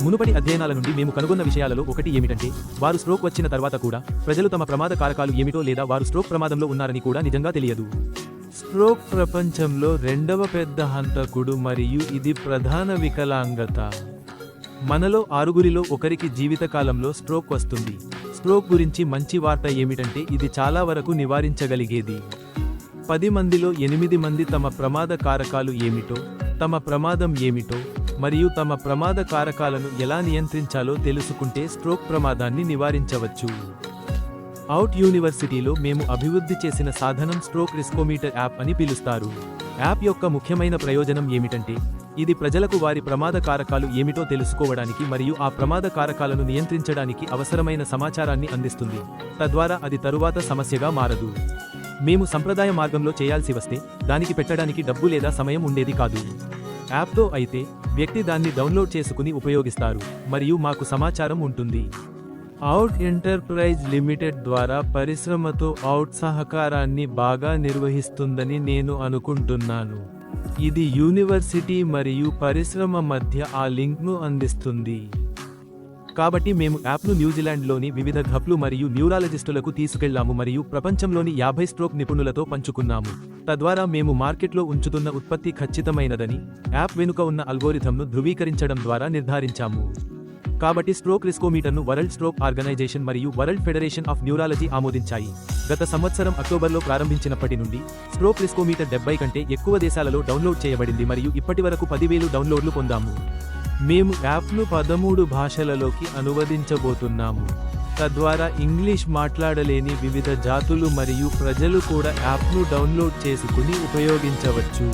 మునుపటి అధ్యయనాల నుండి మేము కనుగొన్న విషయాలలో ఒకటి ఏమిటంటే, వారు స్ట్రోక్ వచ్చిన తర్వాత కూడా ప్రజలు తమ ప్రమాద కారకాలు ఏమిటో లేదా వారు స్ట్రోక్ ప్రమాదంలో ఉన్నారని కూడా నిజంగా తెలియదు. స్ట్రోక్ ప్రపంచంలో రెండవ పెద్ద హంతకుడు మరియు ఇది ప్రధాన వికలాంగత. మనలో 6గురిలో ఒకరికి జీవితకాలంలో స్ట్రోక్ వస్తుంది. స్ట్రోక్ గురించి మంచి వార్త ఏమిటంటే ఇది చాలా వరకు నివారించగలిగేది. 10 మందిలో 8 మంది తమ ప్రమాద కారకాలు ఏమిటో, తమ ప్రమాదం ఏమిటో మరియు తమ ప్రమాద కారకాలను ఎలా నియంత్రించాలో తెలుసుకుంటే స్ట్రోక్ ప్రమాదాన్ని నివారించవచ్చు. అవుట్ యూనివర్సిటీలో మేము అభివృద్ధి చేసిన సాధనం స్ట్రోక్ రిస్కోమీటర్ యాప్ అని పిలుస్తారు. యాప్ యొక్క ముఖ్యమైన ప్రయోజనం ఏమిటంటే, ఇది ప్రజలకు వారి ప్రమాద కారకాలు ఏమిటో తెలుసుకోవడానికి మరియు ఆ ప్రమాద కారకాలను నియంత్రించడానికి అవసరమైన సమాచారాన్ని అందిస్తుంది. తద్వారా అది తరువాత సమస్యగా మారదు. మేము సంప్రదాయ మార్గంలో చేయాల్సి వస్తే దానికి పెట్టడానికి డబ్బు లేదా సమయం ఉండేది కాదు. యాప్తో అయితే వ్యక్తి దాన్ని డౌన్లోడ్ చేసుకుని ఉపయోగిస్తారు మరియు మాకు సమాచారం ఉంటుంది. అవుట్ ఎంటర్ప్రైజ్ లిమిటెడ్ ద్వారా పరిశ్రమతో అవుట్ సహకారాన్ని బాగా నిర్వహిస్తుందని నేను అనుకుంటున్నాను. ఇది యూనివర్సిటీ మరియు పరిశ్రమ మధ్య ఆ లింక్ను అందిస్తుంది. కాబట్టి మేము యాప్ను న్యూజిలాండ్లోని వివిధ హబ్లు మరియు న్యూరాలజిస్టులకు తీసుకెళ్లాము మరియు ప్రపంచంలోని 50 స్ట్రోక్ నిపుణులతో పంచుకున్నాము. తద్వారా మేము మార్కెట్లో ఉంచుతున్న ఉత్పత్తి ఖచ్చితమైనదని యాప్ వెనుక ఉన్న అల్గోరిథంను ధృవీకరించడం ద్వారా నిర్ధారించాము. కాబట్టి స్ట్రోక్ రిస్కోమీటర్ను వరల్డ్ స్ట్రోక్ ఆర్గనైజేషన్ మరియు వరల్డ్ ఫెడరేషన్ ఆఫ్ న్యూరాలజీ ఆమోదించాయి. గత సంవత్సరం అక్టోబర్లో ప్రారంభించినప్పటి నుండి స్ట్రోక్ రిస్కోమీటర్ 70 కంటే ఎక్కువ దేశాలలో డౌన్లోడ్ చేయబడింది మరియు ఇప్పటివరకు 10,000 డౌన్లోడ్లు పొందాము. మేము యాప్ను 13 భాషలలోకి అనువదించబోతున్నాము. తద్వారా ఇంగ్లీష్ మాట్లాడలేని వివిధ జాతులు మరియు ప్రజలు కూడా యాప్ను డౌన్లోడ్ చేసుకుని ఉపయోగించవచ్చు.